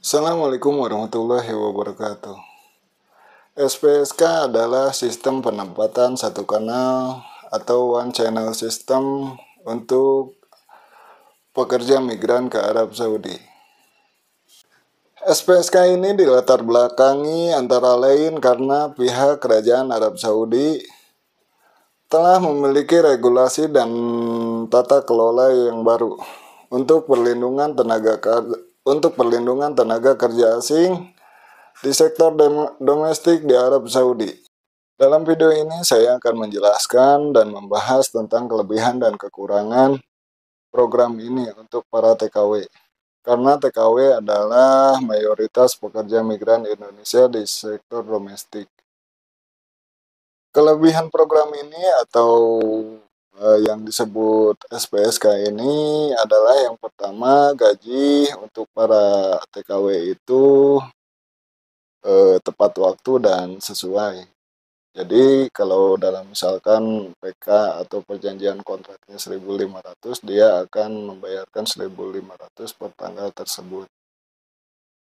Assalamualaikum warahmatullahi wabarakatuh. SPSK adalah sistem penempatan satu kanal atau one channel system untuk pekerja migran ke Arab Saudi. SPSK ini dilatar belakangi antara lain karena pihak kerajaan Arab Saudi telah memiliki regulasi dan tata kelola yang baru untuk perlindungan tenaga kerja asing di sektor domestik di Arab Saudi. Dalam video ini saya akan menjelaskan dan membahas tentang kelebihan dan kekurangan program ini untuk para TKW. Karena TKW adalah mayoritas pekerja migran Indonesia di sektor domestik. Kelebihan program ini atau yang disebut SPSK ini adalah yang pertama, gaji untuk para TKW itu tepat waktu dan sesuai. Jadi kalau dalam misalkan PK atau perjanjian kontraknya 1.500, dia akan membayarkan 1.500 per tanggal tersebut.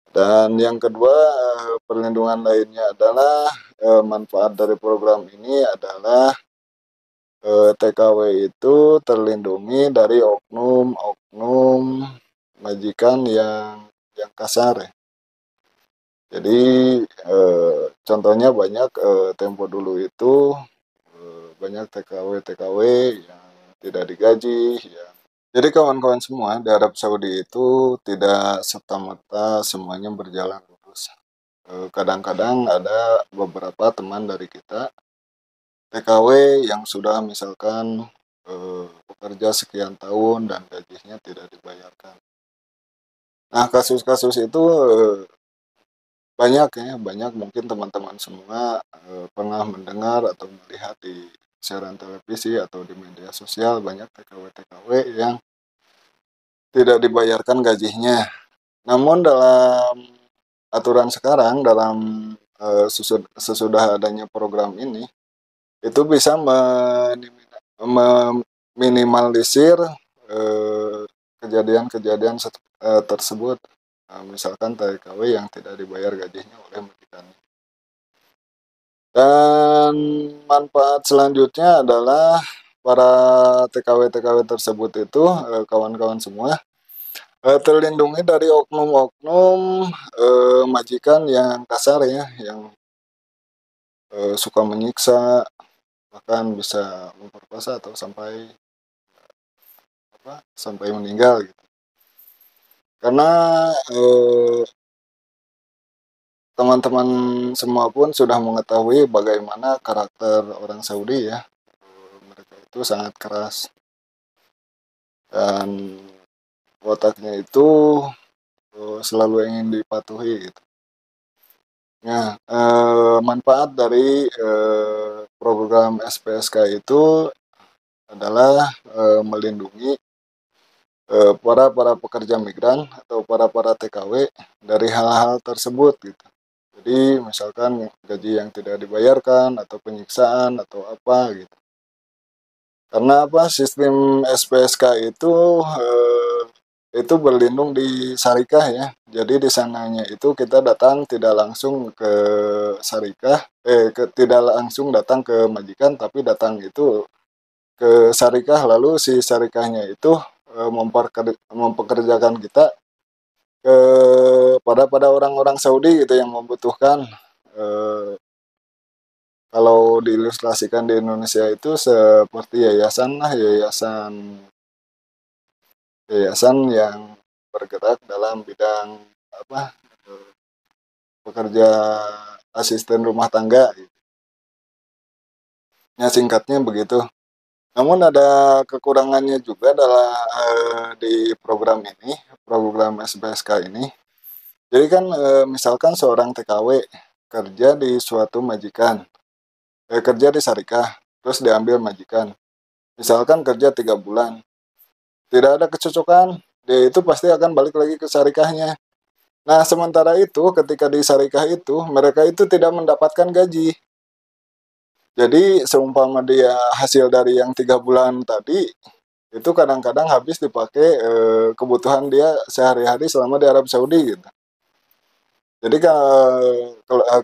Dan yang kedua, perlindungan lainnya adalah manfaat dari program ini adalah TKW itu terlindungi dari oknum-oknum majikan yang kasar ya. Jadi contohnya banyak tempo dulu itu banyak TKW yang tidak digaji ya. Jadi kawan-kawan semua di Arab Saudi itu tidak serta-merta semuanya berjalan lurus. Kadang-kadang ada beberapa teman dari kita TKW yang sudah misalkan bekerja sekian tahun dan gajinya tidak dibayarkan. Nah, kasus-kasus itu banyak mungkin teman-teman semua pernah mendengar atau melihat di siaran televisi atau di media sosial banyak TKW-TKW yang tidak dibayarkan gajinya. Namun dalam aturan sekarang, dalam sesudah adanya program ini, itu bisa meminimalisir kejadian-kejadian tersebut. Misalkan TKW yang tidak dibayar gajinya oleh majikannya. Dan manfaat selanjutnya adalah para TKW-TKW tersebut itu, kawan-kawan semua, terlindungi dari oknum-oknum majikan yang kasar ya, yang suka menyiksa, bahkan bisa memperkosa atau sampai meninggal gitu. Karena teman-teman semua pun sudah mengetahui bagaimana karakter orang Saudi ya. Mereka itu sangat keras dan wataknya itu selalu ingin dipatuhi gitu. Nah, manfaat dari program SPSK itu adalah melindungi para pekerja migran atau para TKW dari hal-hal tersebut gitu. Jadi misalkan gaji yang tidak dibayarkan atau penyiksaan atau apa gitu. Karena apa? Sistem SPSK itu berlindung di syarikah ya. Jadi di sananya itu kita datang tidak langsung ke syarikah, tidak langsung datang ke majikan, tapi datang itu ke syarikah, lalu si syarikahnya itu mempekerjakan kita pada orang-orang Saudi gitu yang membutuhkan. Kalau diilustrasikan di Indonesia itu seperti yayasan lah, yayasan yang bergerak dalam bidang apa, pekerja asisten rumah tangga gitu. Ya singkatnya begitu. Namun ada kekurangannya juga dalam di program SPSK ini. Jadi kan misalkan seorang TKW kerja di suatu majikan, kerja di syarikah, terus diambil majikan. Misalkan kerja 3 bulan, tidak ada kecocokan, dia itu pasti akan balik lagi ke syarikahnya. Nah, sementara itu ketika di syarikah itu, mereka itu tidak mendapatkan gaji. Jadi seumpama dia hasil dari yang 3 bulan tadi, itu kadang-kadang habis dipakai kebutuhan dia sehari-hari selama di Arab Saudi gitu. Jadi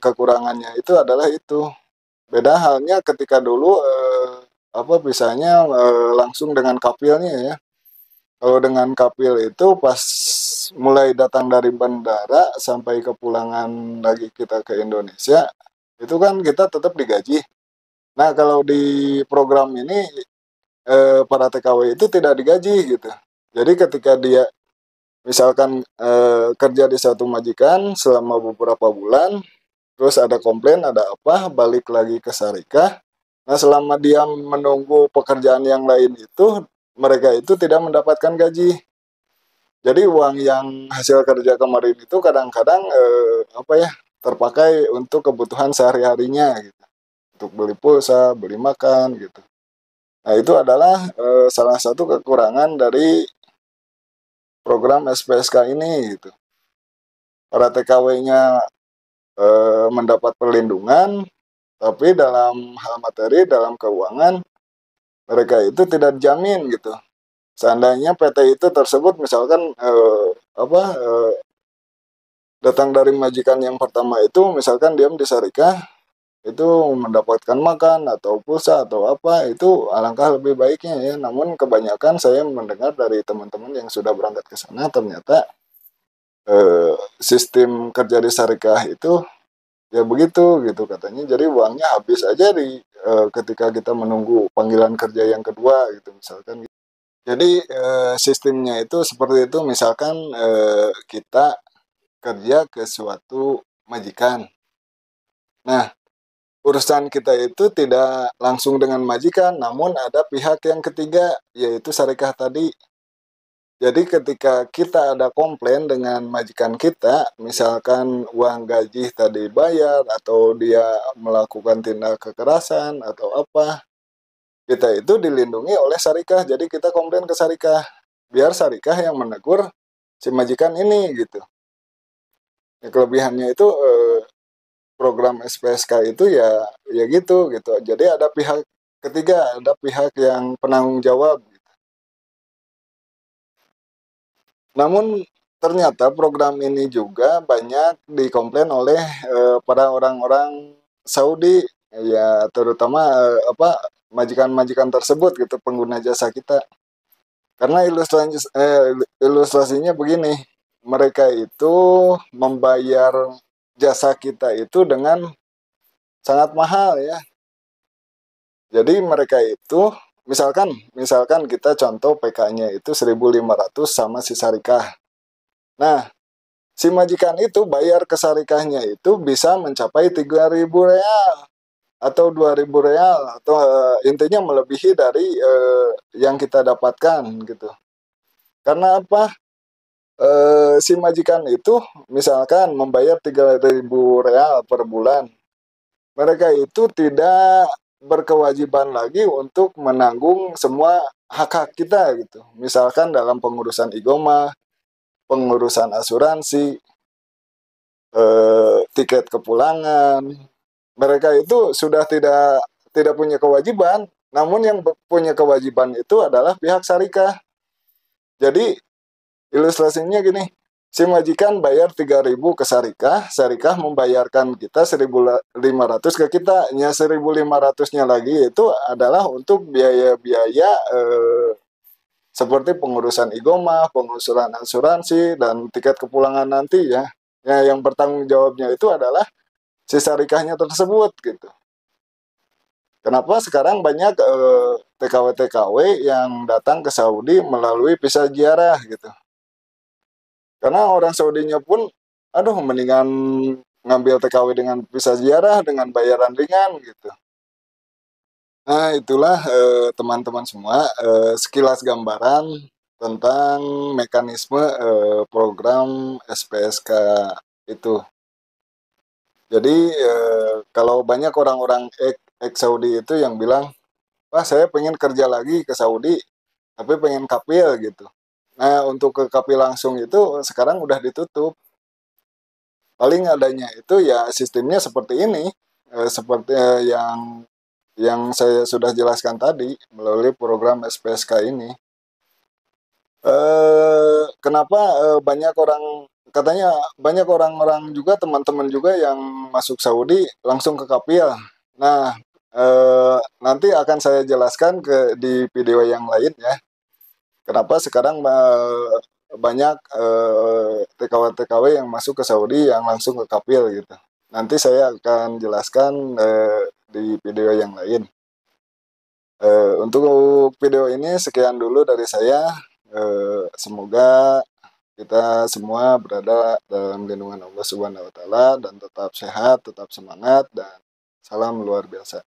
kekurangannya itu adalah itu. Beda halnya ketika dulu apa misalnya langsung dengan kapilnya ya. Kalau dengan kapil itu pas mulai datang dari bandara sampai kepulangan lagi kita ke Indonesia, itu kan kita tetap digaji. Nah, kalau di program ini para TKW itu tidak digaji gitu. Jadi ketika dia misalkan kerja di satu majikan selama beberapa bulan, terus ada komplain, ada apa, balik lagi ke Sarika. Nah, selama dia menunggu pekerjaan yang lain itu, mereka itu tidak mendapatkan gaji. Jadi uang yang hasil kerja kemarin itu kadang-kadang apa ya, terpakai untuk kebutuhan sehari-harinya gitu. Untuk beli pulsa, beli makan gitu. Nah, itu adalah salah satu kekurangan dari program SPSK ini gitu. Para TKW-nya mendapat perlindungan, tapi dalam hal materi, dalam keuangan, mereka itu tidak dijamin gitu. Seandainya PT itu tersebut misalkan datang dari majikan yang pertama itu, misalkan diam di Sarika, itu mendapatkan makan atau pulsa atau apa, itu alangkah lebih baiknya ya. Namun kebanyakan saya mendengar dari teman-teman yang sudah berangkat ke sana, ternyata sistem kerja di Sarikah itu ya begitu gitu katanya. Jadi uangnya habis aja di ketika kita menunggu panggilan kerja yang kedua gitu misalkan. Jadi sistemnya itu seperti itu, misalkan kita kerja ke suatu majikan. Nah, urusan kita itu tidak langsung dengan majikan, namun ada pihak yang ketiga, yaitu syarikah tadi. Jadi ketika kita ada komplain dengan majikan kita, misalkan uang gaji tadi bayar, atau dia melakukan tindak kekerasan, atau apa, kita itu dilindungi oleh syarikah. Jadi kita komplain ke syarikah, biar syarikah yang menegur si majikan ini gitu. Ya, kelebihannya itu program SPSK itu ya ya gitu. Jadi ada pihak ketiga, ada pihak yang penanggung jawab. Namun ternyata program ini juga banyak dikomplain oleh para orang-orang Saudi, ya terutama majikan-majikan tersebut gitu, pengguna jasa kita. Karena ilustrasinya begini, mereka itu membayar jasa kita itu dengan sangat mahal ya. Jadi mereka itu misalkan kita contoh PK-nya itu 1.500 sama si Sarikah. Nah, si majikan itu bayar ke Sarikahnya itu bisa mencapai 3.000 real atau 2.000 real, atau intinya melebihi dari yang kita dapatkan gitu. Karena apa? Si majikan itu misalkan membayar 3.000 real per bulan. Mereka itu tidak berkewajiban lagi untuk menanggung semua hak-hak kita gitu. Misalkan dalam pengurusan igoma, pengurusan asuransi, tiket kepulangan. Mereka itu sudah tidak punya kewajiban, namun yang punya kewajiban itu adalah pihak syarikah. Jadi ilustrasinya gini, si majikan bayar 3.000 ke syarikah, syarikah membayarkan kita 1.500 ke kita. Nya 1.500-nya lagi itu adalah untuk biaya-biaya seperti pengurusan igoma, pengurusan asuransi, dan tiket kepulangan nanti ya. Ya, yang bertanggung jawabnya itu adalah si syarikahnya tersebut gitu. Kenapa sekarang banyak TKW-TKW yang datang ke Saudi melalui visa ziarah gitu. Karena orang Saudinya pun, aduh mendingan ngambil TKW dengan visa ziarah dengan bayaran ringan gitu. Nah itulah teman-teman semua sekilas gambaran tentang mekanisme program SPSK itu. Jadi kalau banyak orang-orang ex-Saudi itu yang bilang, wah saya pengen kerja lagi ke Saudi, tapi pengen kapil gitu. Nah untuk ke kapil langsung itu sekarang udah ditutup. Paling adanya itu ya sistemnya seperti ini, seperti yang saya sudah jelaskan tadi melalui program SPSK ini. Kenapa banyak orang katanya banyak orang-orang juga, teman-teman juga yang masuk Saudi langsung ke Kapil. Nah, nanti akan saya jelaskan di video yang lain ya. Kenapa sekarang banyak TKW-TKW yang masuk ke Saudi yang langsung ke Kapil gitu. Nanti saya akan jelaskan di video yang lain. Untuk video ini sekian dulu dari saya. Semoga kita semua berada dalam lindungan Allah Subhanahu wa taala dan tetap sehat, tetap semangat dan salam luar biasa.